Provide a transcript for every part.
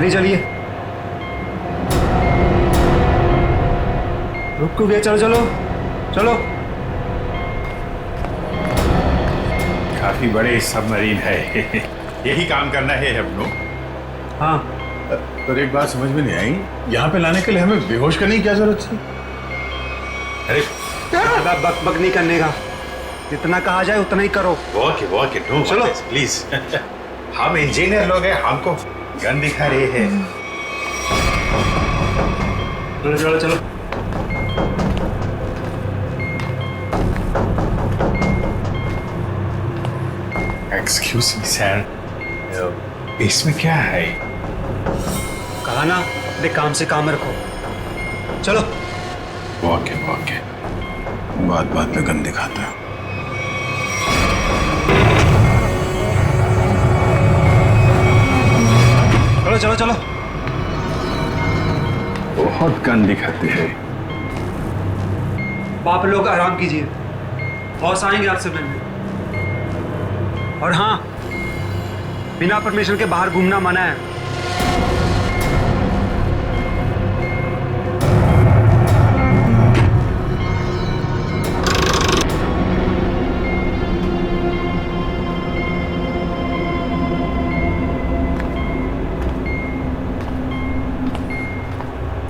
नहीं चलिए, रुक क्यों गए? चलो चलो चलो। काफी बड़े सबमरीन है। यही काम करना है हम लोग। हाँ, पर एक बात समझ में नहीं आई, यहाँ पे लाने के लिए हमें बेहोश करने की क्या जरूरत थी? अरे ज्यादा बक बक नहीं करने का, जितना कहा जाए उतना ही करो। वॉक नो चलो। प्लीज। हम इंजीनियर लोग हैं, हमको गन दिखा रहे हैं। चलो चलो चलो। एक्सक्यूज मी सर, इसमें क्या है? कहा ना, अपने काम से काम रखो। चलो। वॉक है, बात बात में गन दिखाता है। चलो चलो चलो। बहुत गन दिखाते हैं। आप लोग आराम कीजिए, बॉस आएंगे आपसे मिलने। और हाँ, बिना परमिशन के बाहर घूमना मना है।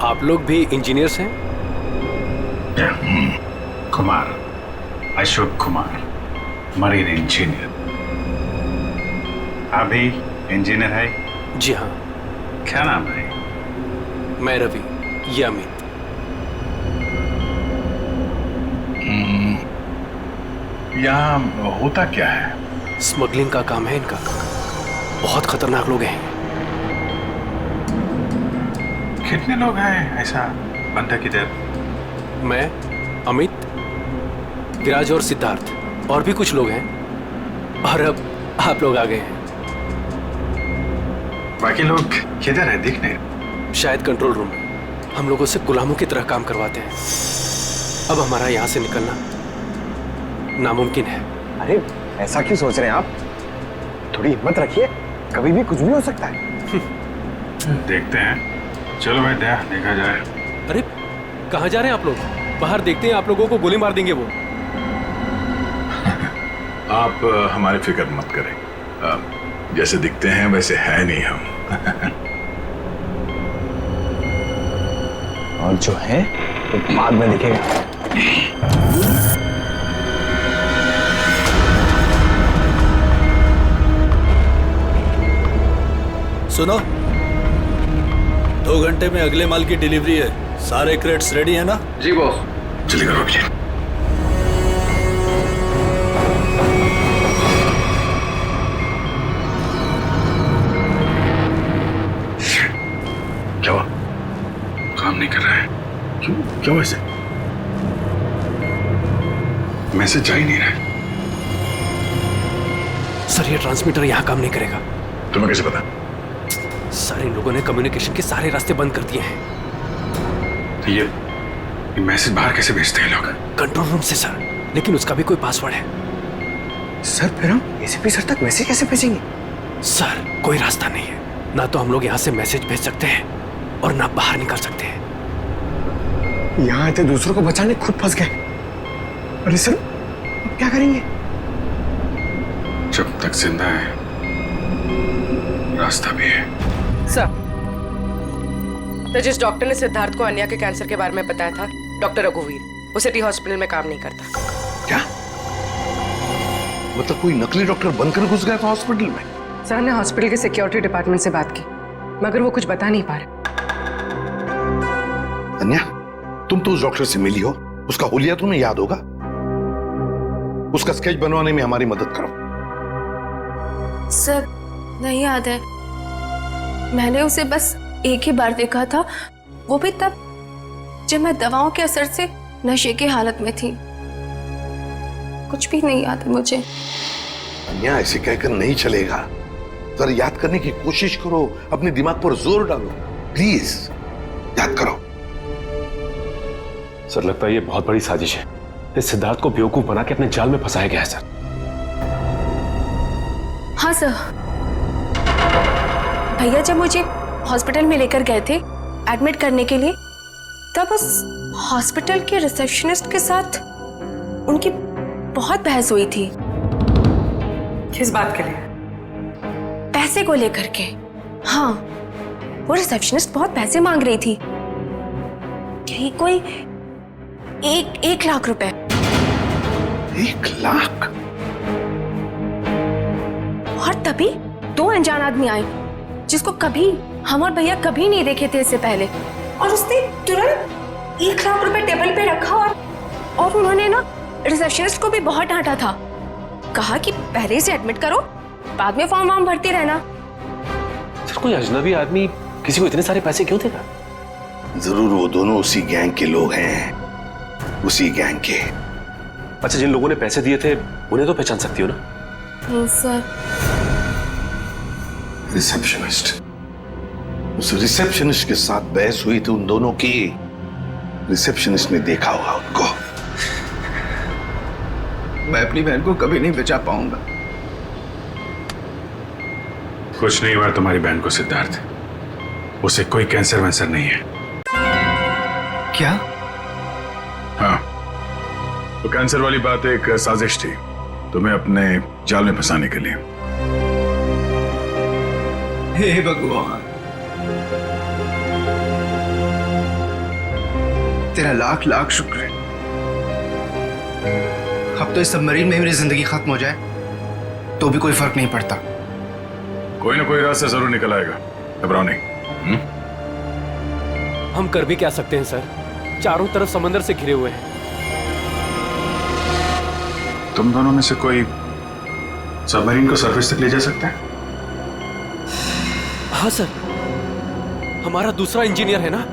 आप लोग भी इंजीनियर्स हैं? Kumar, Ashok Kumar, marine engineer. आप भी इंजीनियर है? जी हाँ। क्या नाम है? मैं रवि, ये अमित। यहाँ होता क्या है? स्मगलिंग का काम है इनका। बहुत खतरनाक लोग हैं। कितने लोग हैं ऐसा बंदा किधर? मैं, अमित, विराज और सिद्धार्थ, और भी कुछ लोग हैं। और अब आप लोग आ गए हैं। बाकी लोग किधर है? दिखने? शायद कंट्रोल रूम में। हम लोगों से गुलामों की तरह काम करवाते हैं। अब हमारा यहाँ से निकलना नामुमकिन है। अरे ऐसा क्यों सोच रहे हैं आप? थोड़ी हिम्मत रखिए, कभी भी कुछ भी हो सकता है। देखते हैं। चलो भाई, देखा जाए। अरे कहाँ जा रहे हैं आप लोग? बाहर देखते हैं, आप लोगों को गोली मार देंगे वो। आप हमारी फिक्र मत करें। जैसे दिखते हैं वैसे है नहीं हम। और जो है वो बाद में दिखेगा। सुनो, 2 घंटे में अगले माल की डिलीवरी है। सारे क्रेट्स रेडी है ना? जी बॉस। चलिए करो भैया। क्या हुआ? काम नहीं कर रहा है। क्यों ऐसे? मैसेज आ ही नहीं रहा है। सर, ये ट्रांसमीटर यहाँ काम नहीं करेगा। तुम्हें कैसे पता? सर, इन लोगों ने कम्युनिकेशन के सारे रास्ते बंद कर दिए हैं। तो ये मैसेज बाहर कैसे भेजते हैं लोग? कंट्रोल रूम से सर, लेकिन उसका भी कोई पासवर्ड है। सर फिर हम एसीपी सर तक मैसेज कैसे भेजेंगे? सर, कोई रास्ता नहीं है। ना तो हम लोग यहाँ से मैसेज भेज सकते हैं और ना बाहर निकल सकते हैं। यहाँ आए थे दूसरों को बचाने, खुद फंस गए। अरे सर, अब क्या करेंगे? जब तक जिंदा है रास्ता भी है। सर, तो जिस डॉक्टर ने सिद्धार्थ को अन्या के कैंसर के बारे में बताया था, डॉक्टर रघुवीर, वो सिटी हॉस्पिटल में काम नहीं करता। क्या मतलब कोई नकली डॉक्टर बनकर घुस गया था हॉस्पिटल में? सर, हमने हॉस्पिटल के सिक्योरिटी डिपार्टमेंट से बात की, मगर वो कुछ बता नहीं पा रहे। अन्या, तुम तो उस डॉक्टर से मिली हो, उसका हुलिया तुम्हें याद होगा। उसका स्केच बनवाने में हमारी मदद करो। सर, नहीं याद है। मैंने उसे बस एक ही बार देखा था, वो भी तब जब मैं दवाओं के असर से नशे की हालत में थी। कुछ भी नहीं याद है मुझे। अन्या, ऐसे कहकर नहीं चलेगा। जरा याद करने की कोशिश करो, अपने दिमाग पर जोर डालो, प्लीज याद करो। सर, लगता है ये बहुत बड़ी साजिश है। इस सिद्धार्थ को बेवकूफ बना के अपने जाल में फंसाया गया है सर। हाँ सर, भैया जब मुझे हॉस्पिटल में लेकर गए थे एडमिट करने के लिए, तब उस हॉस्पिटल के रिसेप्शनिस्ट के साथ उनकी बहुत बहस हुई थी। किस बात के लिए? पैसे को लेकर के। हाँ, वो रिसेप्शनिस्ट बहुत पैसे मांग रही थी, यही कोई 1 लाख रुपए। 1 लाख? और तभी 2 अनजान आदमी आए जिसको कभी हम और भैया कभी नहीं देखे थे इससे पहले, और उसने तुरंत 1 लाख रुपए टेबल पे रखा और उन्होंने ना रिसेप्शनिस्ट को भी बहुत डांटा था। कहा कि पहले से एडमिट करो, बाद में फॉर्म वार्म भरती रहना। सर, कोई अजनबी आदमी किसी को इतने सारे पैसे क्यों देगा? जरूर वो दोनों उसी गैंग के लोग हैं, उसी गैंग के। अच्छा, जिन लोगों ने पैसे दिए थे उन्हें तो पहचान सकती हो ना? सर, रिसेप्शनिस्ट, उस रिसेप्शनिस्ट के साथ बहस हुई थी उन दोनों की। रिसेप्शनिस्ट ने देखा होगा उनको। मैं अपनी बहन को कभी नहीं बचा पाऊंगा। कुछ नहीं हुआ तुम्हारी बहन को सिद्धार्थ, उसे कोई कैंसर वैंसर नहीं है। क्या? हाँ, तो कैंसर वाली बात एक साजिश थी तुम्हें अपने जाल में फंसाने के लिए। हे भगवान, तेरा लाख लाख शुक्र है। अब तो इस सबमरीन में मेरी जिंदगी खत्म हो जाए तो भी कोई फर्क नहीं पड़ता। कोई ना कोई रास्ता जरूर निकल आएगा, घबराओ नहीं। हम कर भी क्या सकते हैं सर, चारों तरफ समंदर से घिरे हुए हैं। तुम दोनों में से कोई सबमरीन को सरफेस तक ले जा सकता है? हाँ सर, हमारा दूसरा इंजीनियर है ना,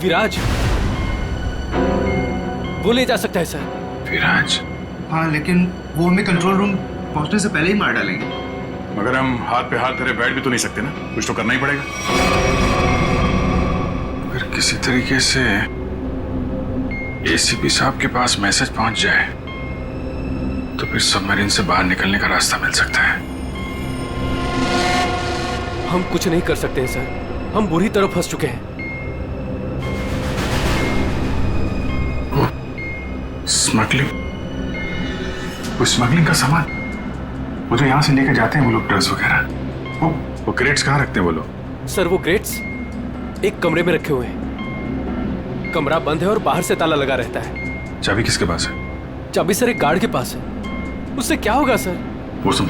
विराज, वो ले जा सकता है सर। विराज? हाँ, लेकिन वो हमें कंट्रोल रूम पहुंचने से पहले ही मार डालेंगे। मगर हम हाथ पे हाथ धरे बैठ भी तो नहीं सकते ना, कुछ तो करना ही पड़ेगा। अगर किसी तरीके से एसीपी साहब के पास मैसेज पहुंच जाए तो फिर सबमरीन से बाहर निकलने का रास्ता मिल सकता है। हम कुछ नहीं कर सकते हैं सर, हम बुरी तरह फंस चुके हैं। स्मगलिंग? वो स्मगलिंग का सामान वो जो यहाँ से लेकर जाते हैं वो लोग, ड्रग्स वगैरह, वो क्रेट्स कहाँ रखते हैं वो लोग? सर, वो क्रेट्स एक कमरे में रखे हुए हैं। कमरा बंद है और बाहर से ताला लगा रहता है। चाबी किसके पास है? चाबी सर एक गार्ड के पास है। उससे क्या होगा सर? वो सुन,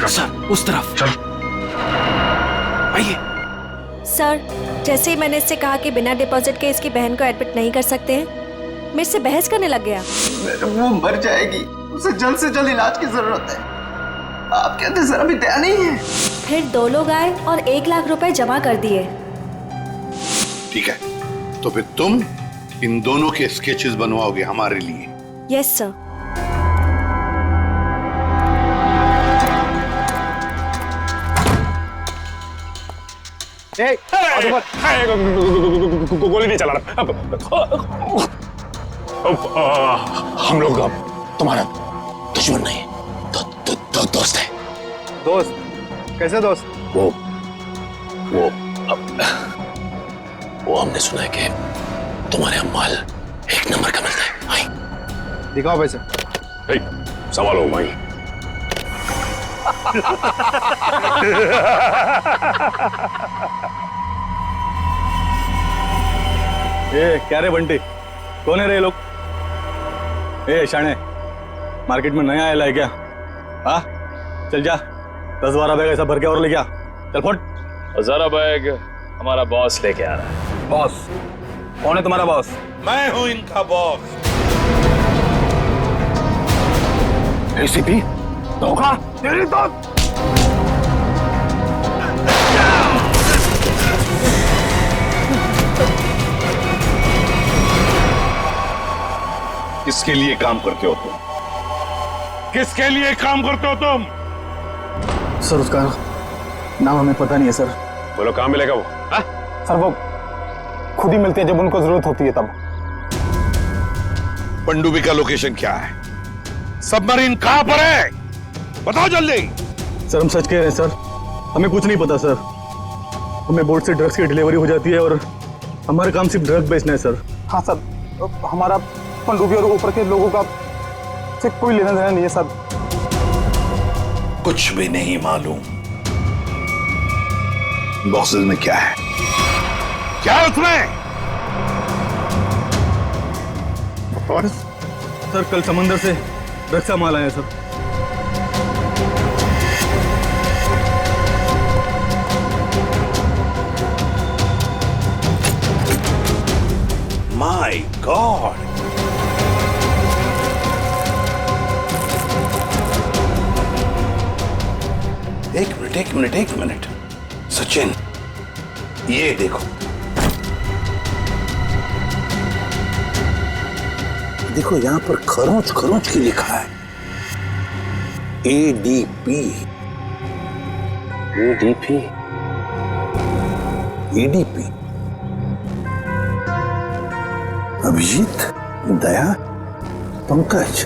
सर, उस तरफ चल। आइए। सर, जैसे ही मैंने इससे कहा कि बिना डिपॉजिट के इसकी बहन को एडमिट नहीं कर सकते हैं, मेरे से बहस करने लग गया। वो मर जाएगी, उसे जल्द से जल्द इलाज की जरूरत है। आप कहते सर अभी दया नहीं है। फिर 2 लोग आए और 1 लाख रुपए जमा कर दिए। ठीक है, तो फिर तुम इन दोनों के स्केचेस बनवाओगे हमारे लिए? Yes sir. गोली नहीं चला रहा। हम लोग तुम्हारा दुश्मन नहीं, दोस्त है। दोस्त? कैसे दोस्त? वो हमने सुना है कि तुम्हारे यहाँ माल 1 नंबर का मिलता है। दिखाओ पैसे। संभालो भाई। ये क्या रे बंटी, कौन है रे लोग? ए शाणे, मार्केट में नया आया है क्या? हाँ चल जा, 10-12 बैग ऐसा भर के और ले गया। चल फट। 1000 बैग हमारा बॉस लेके आ रहा है। बॉस? कौन है तुम्हारा बॉस? मैं हूं इनका बॉस। एसीपी धोखा तेरी तो। किसके लिए काम करते हो तुम? किसके लिए काम करते हो तुम? सर उसका नाम हमें पता नहीं है सर। बोलो कहाँ मिलेगा वो? सर वो खुद ही मिलते हैं जब उनको जरूरत होती है तब। पनडुब्बी का लोकेशन क्या है? सबमरीन कहां पर है? बताओ जल्दी। सर हम सच कह रहे हैं सर, हमें कुछ नहीं पता सर। हमें बोट से ड्रग्स की डिलीवरी हो जाती है और हमारा काम सिर्फ ड्रग बेचना है सर। हाँ सर, हमारा पनडुब्बी और ऊपर के लोगों का से कोई लेना देना नहीं है सर। कुछ भी नहीं मालूम। बॉक्सेस में क्या है? क्या है उसमें? सर कल समंदर से ड्रग्स का माल आया सर। माय गॉड, एक मिनट सचिन, ये देखो, देखो यहां पर खरोंच खरोंच की लिखा है ADP। ADP अभिजीत, दया, पंकज।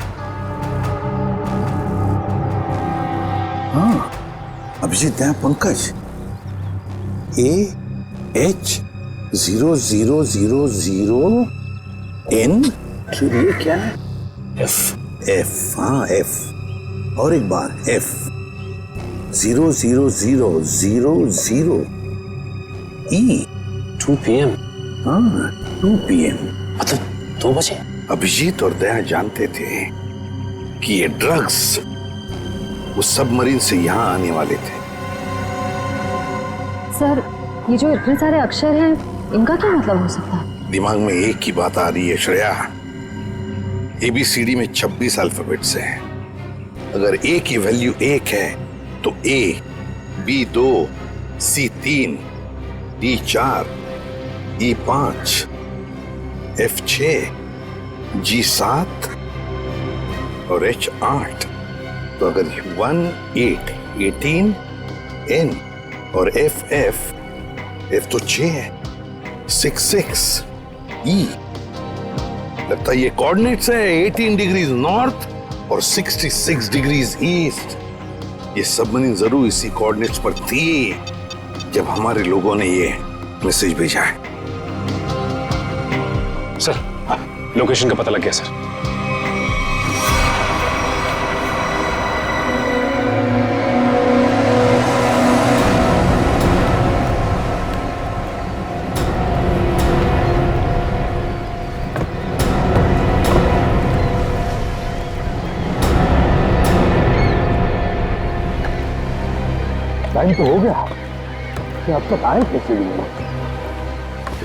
हाँ, अभिजीत, दया, पंकज। AH0000N। ये क्या है? F। हाँ F, और एक बार F 00000E। 2 PM। हाँ 2 PM, मतलब 2 बजे। अभिजीत और दया जानते थे कि ये ड्रग्स उस सबमरीन से यहां आने वाले थे। सर ये जो इतने सारे अक्षर हैं इनका क्या मतलब हो सकता है? दिमाग में एक ही बात आ रही है श्रेया, ABCD में 26 अल्फाबेट्स हैं। अगर A की वैल्यू 1 है तो A, B 2, C 3, D 4, E 5, F 6, G 7 और H 8। तो अगर 1 8 18, N और F तो 6 है, 6 6 E। लगता है ये कोऑर्डिनेट्स है 18 डिग्रीज नॉर्थ और 66 डिग्रीज ईस्ट। ये सबमरीन जरूर इसी कोऑर्डिनेट्स पर थी जब हमारे लोगों ने ये मैसेज भेजा है। सर लोकेशन का पता लग गया सर। टाइम तो हो गया कि अब तक आए कैसे लिए?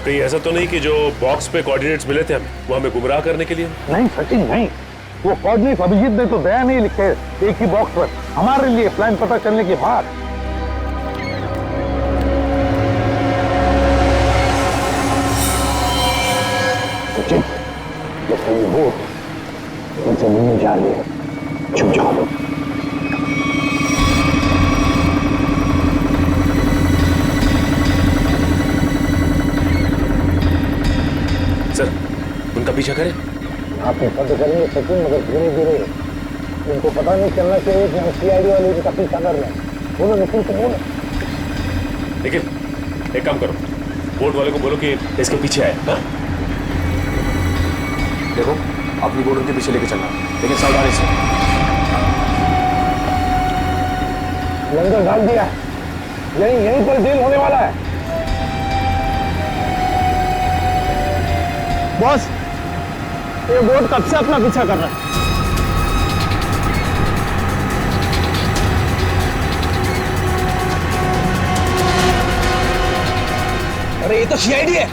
कहीं ऐसा तो नहीं कि जो बॉक्स पे कोऑर्डिनेट्स मिले थे हमें वो हमें गुमराह करने के लिए? नहीं सचिन नहीं, वो कोऑर्डिनेट्स अभिजीत ने तो दया नहीं लिखे एक ही बॉक्स पर, हमारे लिए प्लान पता चलने के बाद। सचिन जैसे ये बोट उनसे मिलने जा रही है, चुप जाओ। सर उनका पीछा करें? आप पता करेंगे सचिन, मगर धीरे धीरे। उनको पता नहीं चलना चाहिए कि हम CID वाले इनका पीछा कर रहे हैं। बोलो निखिल को बोलो। निखिल एक काम करो, बोट वाले को बोलो कि इसके पीछे आए। हाँ? देखो अपनी बोर्ड के पीछे लेके चलना, लेकिन सावधानी से। लंगर डाल दिया, यहीं पर डील होने वाला है। बॉस, ये बोट कब से अपना पीछा कर रहा है? अरे ये तो सीआईडी है,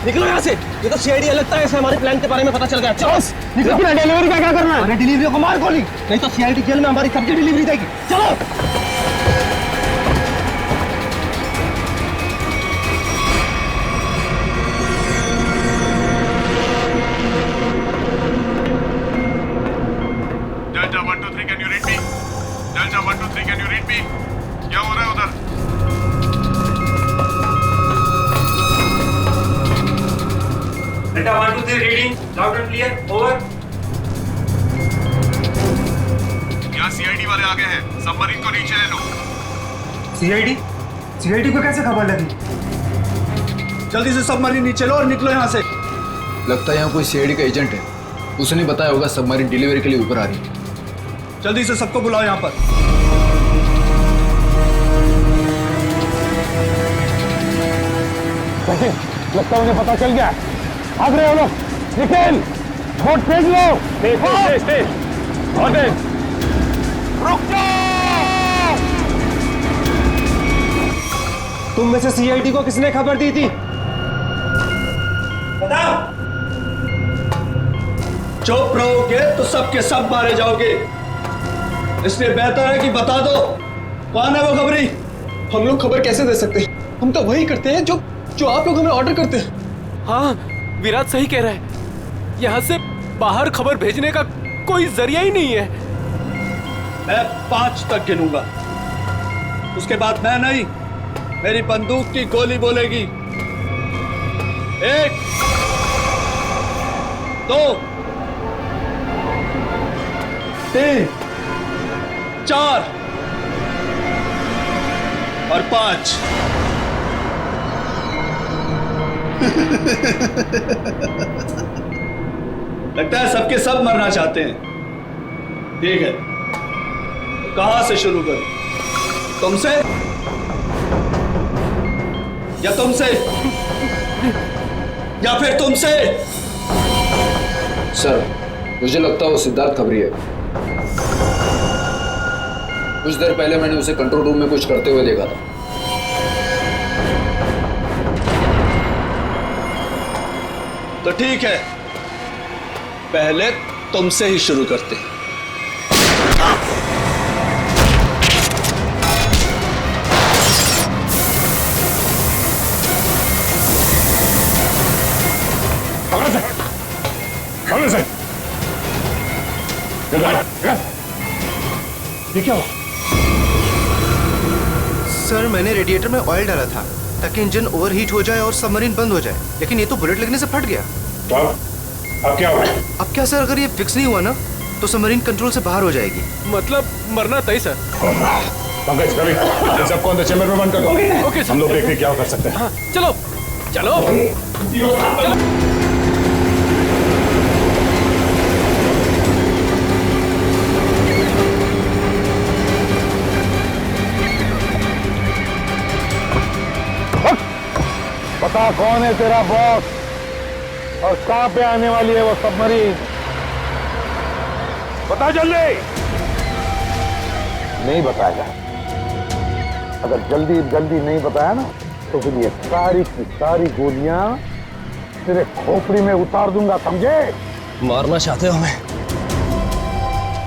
निकलो यहाँ से। ये तो सीआईडी है, लगता है इसे हमारे प्लान के बारे में पता चल गया। चलो निकलो। डिलीवरी का क्या करना है? अरे डिलीवरी को मार गोली, नहीं तो सीआईडी जेल में हमारी सबकी डिलीवरी देगी। चलो। Delta 1 2 3 can you read me? Delta 1 2 3 can you read me? क्या हो रहा है उधर? Delta 1 2 3 reading loud and clear, over. यहाँ सीआईडी वाले आ गए हैं, सबमरीन को नीचे ले लो। सीआईडी को कैसे खबर लगी? जल्दी से सबमरीन नीचे लो और निकलो यहाँ से। लगता है यहाँ कोई सीआईडी का एजेंट है, उसने बताया होगा सबमरीन डिलीवरी के लिए ऊपर आ रही है। जल्दी से सबको बुलाओ यहाँ पर। लगता है उन्हें पता चल गया। भाग रहे हो लोग, निकल, बोट फेंक लो। रुक जाओ। तुम में से सीआईडी को किसने खबर दी थी? बताओ। चुप रहोगे तो सबके सब मारे जाओगे, इसलिए बेहतर है कि बता दो कौन है वो खबरी। हम लोग खबर कैसे दे सकते हैं? हम तो वही करते हैं जो आप लोग हमें ऑर्डर करते हैं। हाँ, विराट सही कह रहा है। यहाँ से बाहर खबर भेजने का कोई जरिया ही नहीं है। मैं 5 तक गिनूंगा, उसके बाद मैं नहीं, मेरी बंदूक की गोली बोलेगी। 1 2 3 4 और 5। लगता है सबके सब मरना चाहते हैं। ठीक है, तो कहां से शुरू करूं? तुमसे या तुमसे या फिर तुमसे? सर, मुझे लगता है वो सिद्धार्थ खबरी है। कुछ देर पहले मैंने उसे कंट्रोल रूम में कुछ करते हुए देखा था। तो ठीक है, पहले तुमसे ही शुरू करते हैं। ये क्या हुआ? सर, मैंने रेडिएटर में ऑयल डाला था ताकि इंजन ओवरहीट हो जाए और सबमरीन बंद हो जाए, लेकिन ये तो बुलेट लगने से फट गया। तो अब क्या हुआ? अब क्या सर, अगर ये फिक्स नहीं हुआ ना तो सबमरीन कंट्रोल से बाहर हो जाएगी। मतलब मरना तय सर। पंकज, रवि, इन सबको अंदर चैम्बर में बंद कर दो। Okay sir. हम लोग देखते हैं क्या कर सकते हैं। हाँ, चलो चलो चलो। पता कौन है तेरा बॉस और कहां पे आने वाली है वो सबमरीन? बता जल्दी। नहीं बताएगा। अगर जल्दी जल्दी नहीं बताया ना तो फिर ये सारी की सारी गोलियां तेरे खोपड़ी में उतार दूंगा, समझे? मारना चाहते हो हमें?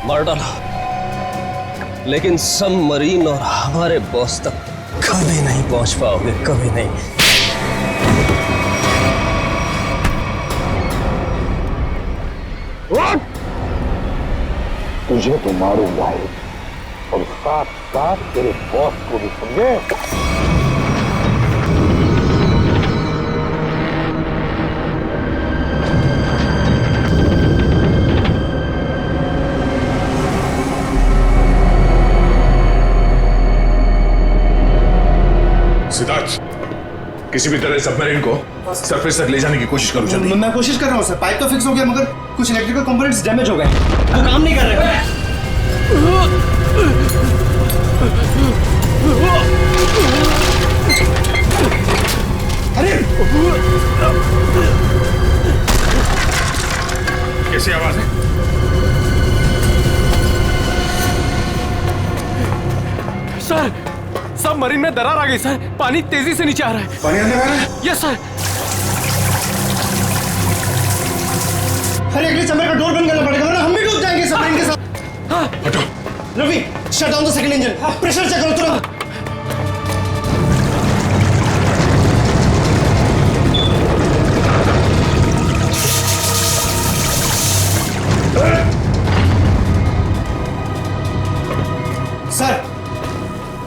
मार डालो, लेकिन सबमरीन और हमारे बॉस तक कभी नहीं पहुंच पाओगे, कभी नहीं। तुझे तो मारूंगा ही और साथ साथ तेरे बॉस को भी, समझे? सिद्धार्थ, किसी भी तरह सबमरीन को सरफेस तक ले जाने की कोशिश करो जल्दी। मैं कोशिश कर रहा हूँ सर, पाइप तो फिक्स हो गया मगर कुछ इलेक्ट्रिकल कंपोनेंट्स डैमेज हो गए, वो काम नहीं कर रहे। अरे कैसी आवाज है? सर, सबमरीन में दरार आ गई सर। पानी तेजी से नीचे आ रहा है। पानी आने वाला है? Yes sir. अरे अगले चैम्बर का डोर बंद करना पड़ेगा वरना हम भी डूब जाएंगे सबमरीन के साथ। हाँ। हटो। Ravi, shut down the second engine. Pressure check करो तुरंत।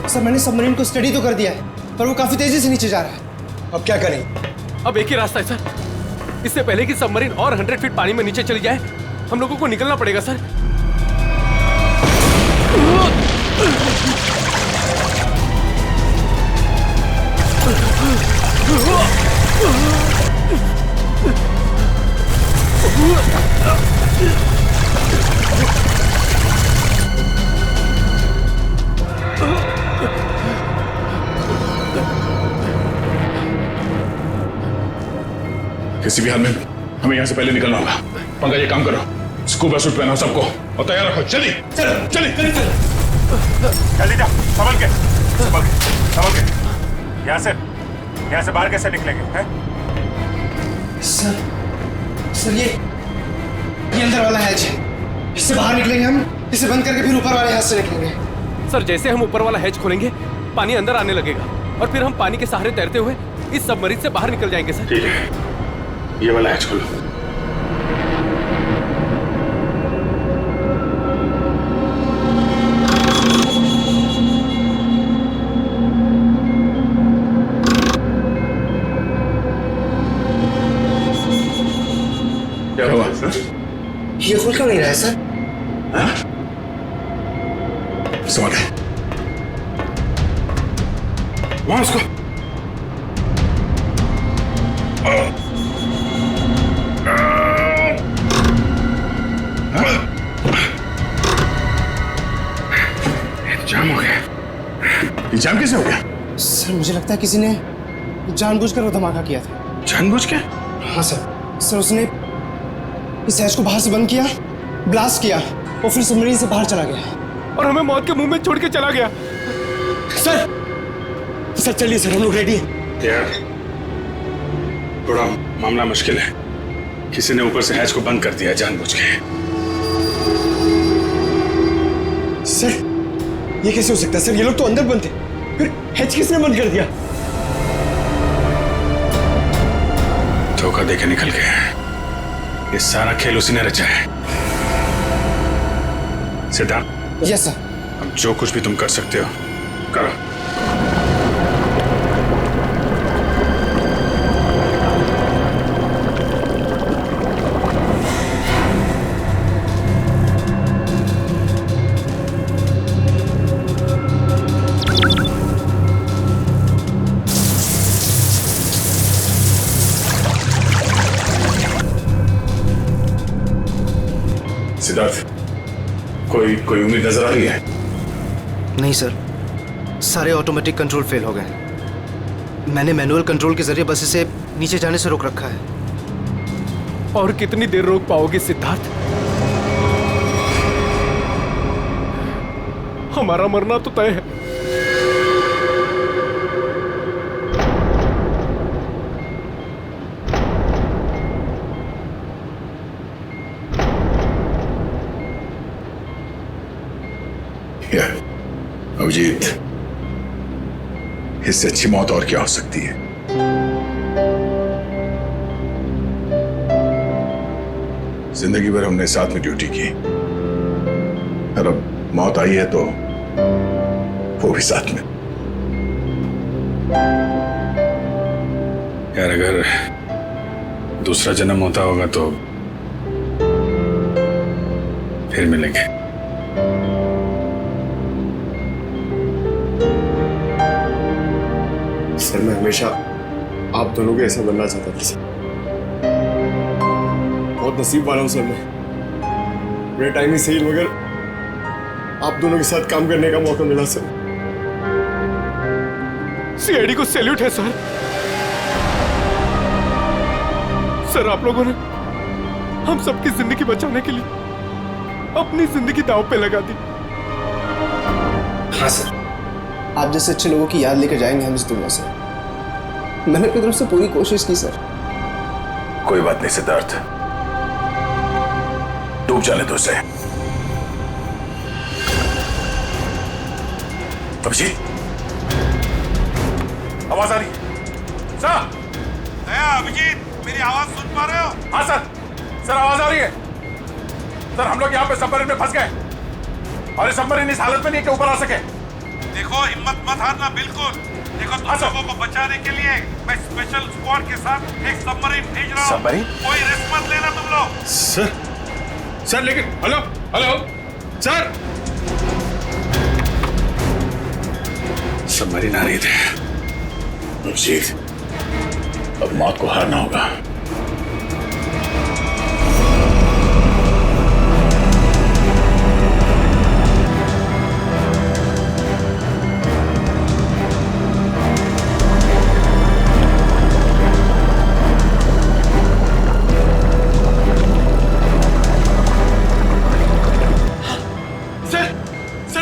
सर मैंने सबमरीन को स्टडी तो कर दिया है पर वो काफी तेजी से नीचे जा रहा है। अब क्या करें? अब एक ही रास्ता है सर। इससे पहले कि सबमरीन और 100 फीट पानी में नीचे चली जाए, हम लोगों को निकलना पड़ेगा सर। किसी भी हाल में हमें यहाँ से पहले निकलना होगा। पंकज ये काम करो, स्कूबा सूट पहनाओ सबको और तैयार रखो। चलिए चलो चलिए जल्दी जा। संभल के संभल के संभल के। यहाँ से बाहर कैसे निकलेंगे हैं? सर ये अंदर वाला हैच है, इससे बाहर निकलेंगे हम, इसे बंद करके फिर ऊपर वाले हैच से निकलेंगे। सर जैसे हम ऊपर वाला हैच खोलेंगे पानी अंदर आने लगेगा और फिर हम पानी के सहारे तैरते हुए इस सबमरीन से बाहर निकल जाएंगे सर। ठीक है, ये वाला हैच खोलो। क्या हुआ सर? ये खुल क्यों नहीं रहा है सर? समझ गए। वहां उसको जाम हो गया। ये जाम कैसे हो गया? सर मुझे लगता है किसी ने जानबूझकर वो धमाका किया था। जानबूझ के? हाँ सर उसने इस हैच को बाहर से बंद किया, ब्लास्ट किया और फिर सबमरीन से बाहर चला गया और हमें मौत के मुंह में छोड़ के चला गया। सर चलिए सर, हम लोग रेडी हैं। यार थोड़ा मामला मुश्किल है। किसी ने ऊपर से हैच को बंद कर दिया जानबूझ के। सर ये कैसे हो सकता है? सर ये लोग तो अंदर बंद थे, फिर हैच किसने बंद कर दिया? धोखा देके निकल गए। ये सारा खेल उसी ने रचा है। सिद्धार्थ। Yes sir. अब जो कुछ भी तुम कर सकते हो करो। सिद्धार्थ, कोई उम्मीद नजर आ रही है? नहीं सर, सारे ऑटोमेटिक कंट्रोल फेल हो गए। मैंने मैनुअल कंट्रोल के जरिए बस इसे नीचे जाने से रोक रखा है। और कितनी देर रोक पाओगे सिद्धार्थ? हमारा मरना तो तय है। अभिजीत, इससे अच्छी मौत और क्या हो सकती है? जिंदगी भर हमने साथ में ड्यूटी की और अब मौत आई है तो वो भी साथ में। यार अगर दूसरा जन्म होता होगा तो फिर मिलेंगे। सर मैं हमेशा आप दोनों के ऐसा बनना चाहता था। बहुत बहुत नसीब वाला हूँ सर मैं। मेरा टाइम ही सही, मगर आप दोनों के साथ काम करने का मौका मिला सर। सीआईडी को सैल्यूट है सर। सर आप लोगों ने हम सबकी जिंदगी बचाने के लिए अपनी जिंदगी दांव पे लगा दी। हाँ सर, आप जैसे अच्छे लोगों की याद लेकर जाएंगे हम इस दुनिया से। मैंने अपनी तरफ से पूरी कोशिश की सर। कोई बात नहीं सिद्धार्थ, डूब जाने दो उसे। अभिजीत, आवाज आ रही है? सर, अभिजीत, मेरी आवाज सुन पा रहे हो? हाँ सर आवाज आ रही है। सर हम लोग यहाँ पे सबमरीन में फंस गए और ये सबमरीन इस हालत में नहीं कि ऊपर आ सके। देखो हिम्मत मत हारना, बिल्कुल। देखो तुम लोगों को बचाने के लिए मैं स्पेशल स्क्वाड के साथ एक सबमरीन भेज रहा हूँ। सबमरीन? कोई रिस्क मत लेना तुम लोग। सर लेकिन हेलो सर, सबमरीन आ रही थी। अभिजीत, अब मौत को हारना होगा।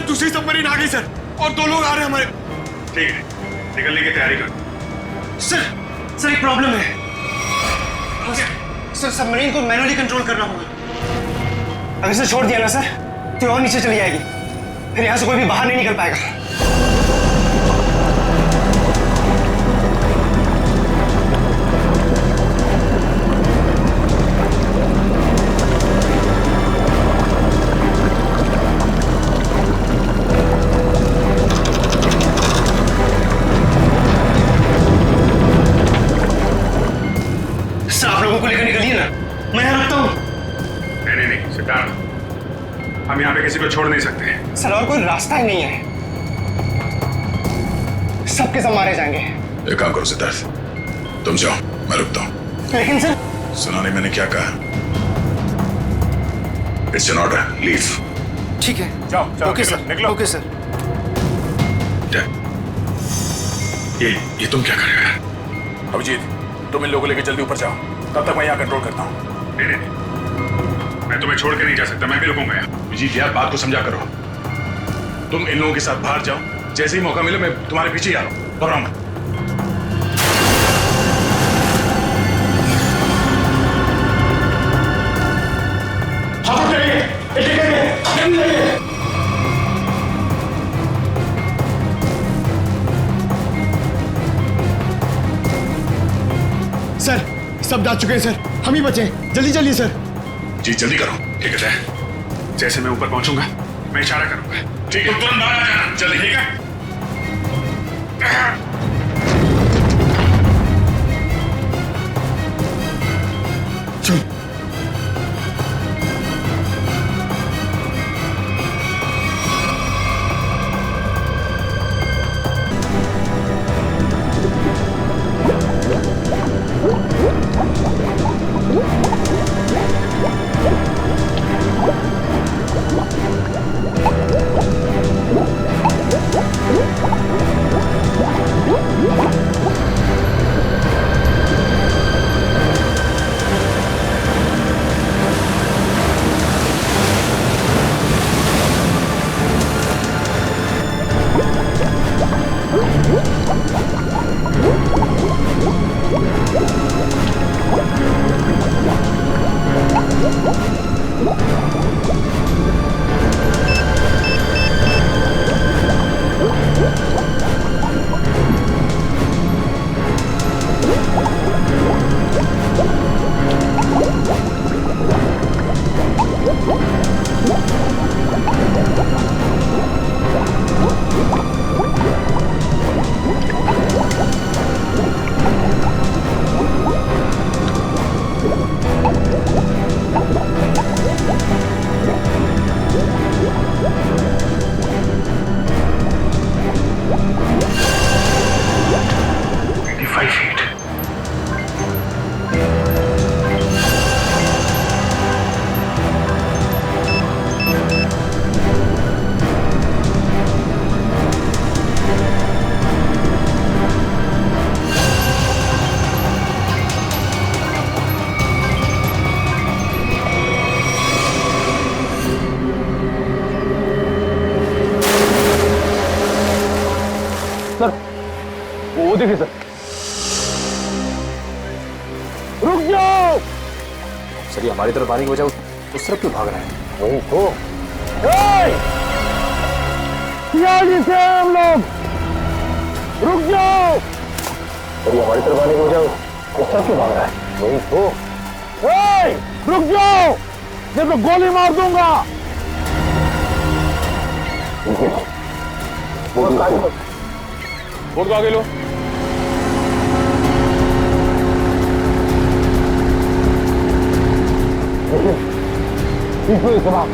दूसरी सबमरीन आ गई सर, और 2 लोग आ रहे हैं हमारे। ठीक है, निकलने की तैयारी करो। सर एक प्रॉब्लम है। सर सबमरीन को मैनुअली कंट्रोल करना होगा। अगर इसे छोड़ दिया ना सर तो और नीचे चली जाएगी, फिर यहाँ से कोई भी बाहर नहीं निकल पाएगा। को लेकर निकलिए ना, मैं यहाँ रुकता हूँ। नहीं सिद्धार्थ, हम यहाँ पे किसी को छोड़ नहीं सकते। सर और कोई रास्ता ही नहीं है, सबके सब मारे जाएंगे। एक काम करो सिद्धार्थ, तुम जाओ, मैं रुकता हूँ। लेकिन सर, सुना नहीं मैंने क्या कहा? It's an order, leave. ठीक है, जाओ ओके सर, निकलो। Okay sir. ये तुम क्या कर रहे हो? अभिजीत, तुम इन लोगों को लेकर जल्दी ऊपर जाओ, तब तक मैं यहाँ कंट्रोल करता हूँ। नहीं, मैं तुम्हें छोड़ के नहीं जा सकता, मैं भी रुकूंगा यहाँ। विजीत यार, बात को समझा करो। तुम इन लोगों के साथ बाहर जाओ, जैसे ही मौका मिले मैं तुम्हारे पीछे ही आ रहा हूँ। घबराओ मत। सर सब जा चुके हैं सर, हम ही बचे। जल्दी चलिए सर। जी जल्दी करो। ठीक है, जैसे मैं ऊपर पहुंचूंगा मैं इशारा करूंगा। ठीक है, तुरंत बाहर आ जाना जल्दी। ठीक है। चल। देखिए सर, रुक जाओ। सर ये हमारी तरफ आने की वजह उस तरफ क्यों भाग रहा है? वही तो जी से हम लोग, रुक जाओ। सर हमारी तरफ आने की वजह उस तरफ क्यों भाग रहा है? वही तो, रुक जाओ, नहीं तो गोली मार दूंगा। बोर्ड को आगे लो। इसको सवाल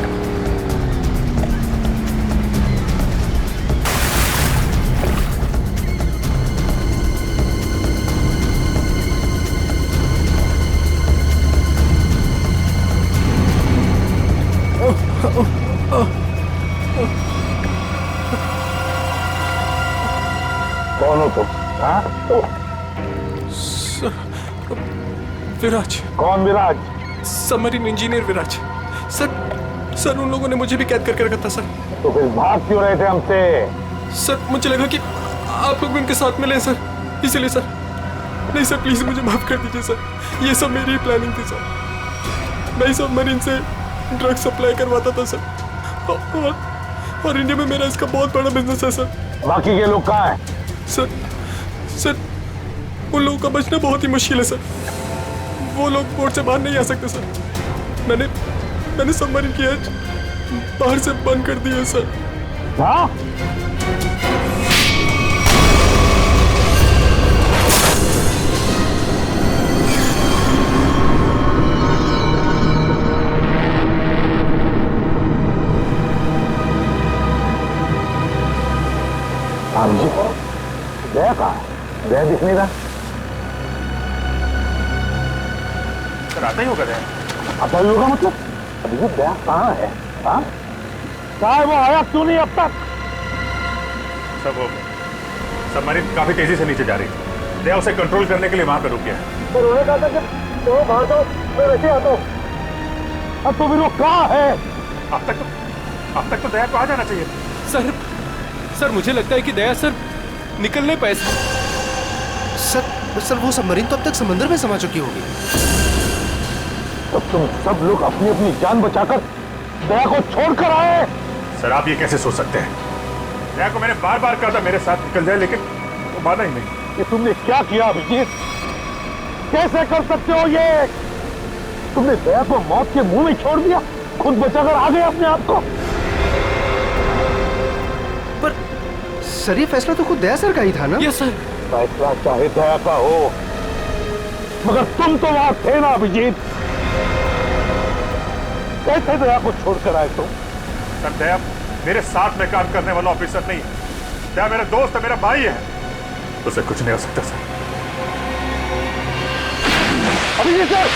कौन हो तुम? हाँ? विराज। कौन विराज? सबमरीन इंजीनियर विराज। सर उन लोगों ने मुझे भी कैद करके रखा था सर। तो फिर भाग क्यों रहे थे हमसे? सर मुझे लगा कि आप लोग भी उनके साथ मिले सर, इसीलिए सर। नहीं सर प्लीज मुझे माफ कर दीजिए सर, ये सब मेरी प्लानिंग थी सर। मैं सबमरीन से ड्रग सप्लाई करवाता था सर, और इंडिया में मेरा इसका बहुत बड़ा बिजनेस है सर। बाकी के लोग कहाँ हैं? सर उन लोगों का बचना बहुत ही मुश्किल है सर। वो लोग बोर्ड से बाहर नहीं आ सकते सर। मैंने सबमरीन की एज बाहर से बंद कर दी है सर। हाँ? दया कहाँ है? दया दिख नहीं रहा। सर आता ही होगा दया। आता ही होगा मतलब? अभी ये दया कहाँ है? हाँ? कहाँ है वो? आया क्यों नहीं अब तक? सब वो सबमरीन काफी तेजी से नीचे जा रही है। दया उसे कंट्रोल करने के लिए वहां पर रुक गया है। तो उन्होंने कहा था कि तो बाहर जाओ, मैं वैसे आता हूँ। अब तो फिर वो कहाँ है? अब तक तो दया को आ जाना चाहिए। सर मुझे लगता है कि दया सर निकलने पाए सर वो सबमरीन तो अब तक समंदर में समा चुकी होगी। तो तुम सब लोग अपनी अपनी जान बचाकर दया को छोड़कर आए। सर आप ये कैसे सोच सकते हैं? दया को मैंने बार बार कहा था मेरे साथ निकल जाए, लेकिन वो माना ही नहीं। ये तुमने क्या किया अभिजीत? कैसे कर सकते हो ये? तुमने दया को मौत के मुंह में छोड़ दिया, खुद बचाकर आ गए अपने आप को। पर सर ये फैसला तो खुद दया सर का ही था ना? Yes sir. फैसला चाहे दया का हो, मगर तुम तो वहां थे ना अभिजीत। कैसे दया को छोड़कर आए तुम? सर दया मेरे साथ में काम करने वाला ऑफिसर नहीं है। दया मेरा दोस्त है, मेरा भाई है, उसे कुछ नहीं हो सकता सर। अभिजीत सर!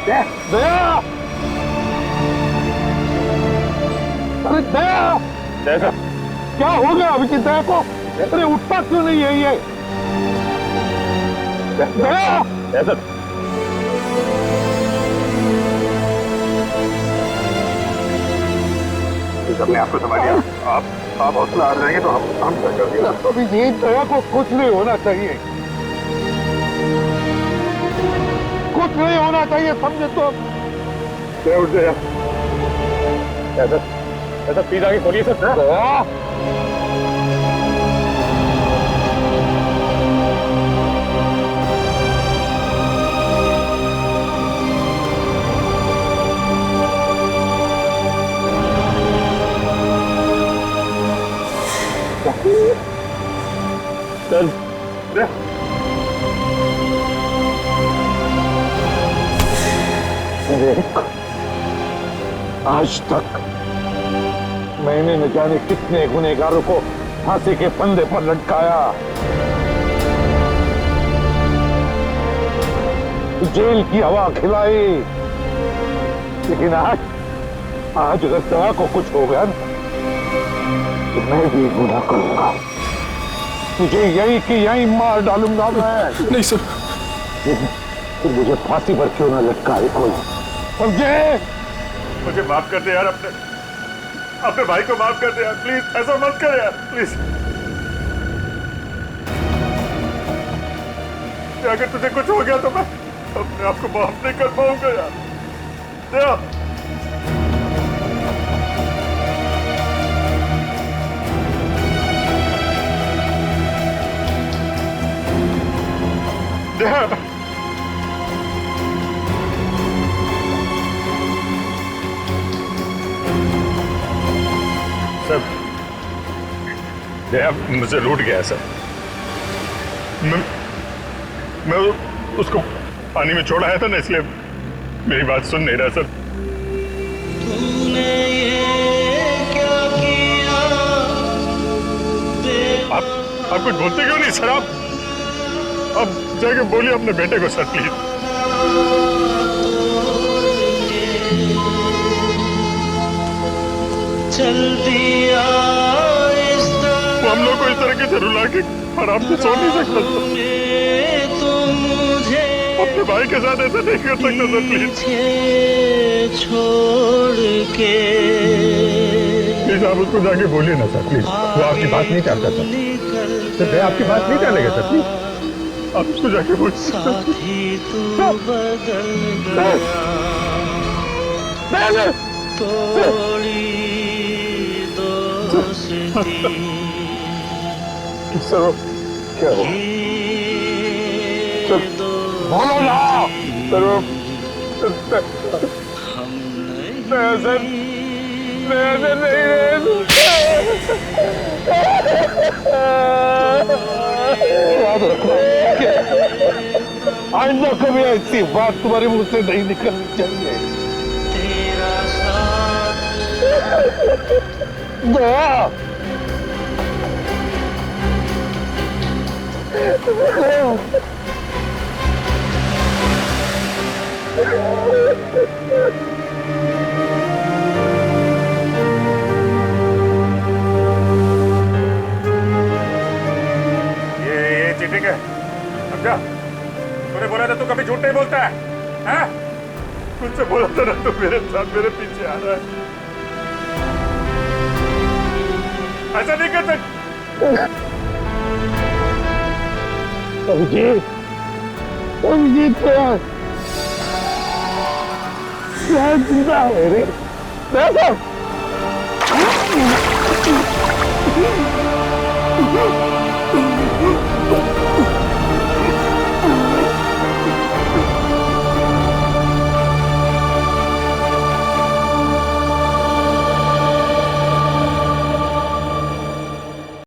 दया! अरे दया! जैसा क्या हो गया अभिजीत दया को? अरे उठता क्यों नहीं है ये? दया! जैसा अपने आप को संभालिए। आप हौसला हार जाएंगे तो हम क्या कर देंगे? अभिजीत दया को कुछ नहीं होना चाहिए, कुछ नहीं होना चाहिए, समझे तो? उठ गया। ऐसा प्लीज आगे खोलिए सर। दया! आज तक मैंने न जाने कितने गुनहगारों को फांसी के फंदे पर लटकाया, जेल की हवा खिलाई, लेकिन आज अगर दया को कुछ हो गया ना तो मैं भी गुनाह करूंगा, तुझे यही कि यही मार डालूंगा मैं। नहीं सर। तो मुझे फांसी पर क्यों ना लटकाए कोई, समझे? मुझे माफ कर दे यार, अपने भाई को माफ कर दे यार, प्लीज ऐसा मत कर यार, प्लीज। अगर तुझे कुछ हो गया तो मैं अपने आप को माफ नहीं कर पाऊंगा यार। दया! दया! सर, दया मुझे लूट गया सर। मैं उसको पानी में छोड़ आया था ना, इसलिए मेरी बात सुन नहीं रहा सर। आप कुछ बोलते क्यों नहीं सर? आप जाके बोलिए अपने बेटे को सर, प्लीज। वो हम लोग को इस तरीके से रुला के आराम से सो नहीं सकता सर। अपने भाई के साथ ऐसा नहीं कर सकता सर, प्लीज। प्लीज आप उसको जाके बोलिए ना सर, प्लीज। वो आपकी बात नहीं चाहता सर। मैं आपकी बात नहीं चाहेगा सर, प्लीज आप उसको जाके बोलिए। सर क्या हो? बोलो ना सर। याद रखना, आइंदा कभी ऐसी बात तुम्हारे मुंह से नहीं निकलनी चाहिए। दया! ये चीटिंग है, समझा? तूने बोला था तू कभी झूठ नहीं बोलता है, हैं? तुझसे बोला था ना तू मेरे साथ मेरे पीछे आ रहा है। ऐसा नहीं कर सकता। अभिजीत, अभिजीत क्या जिंदा है रे? देखो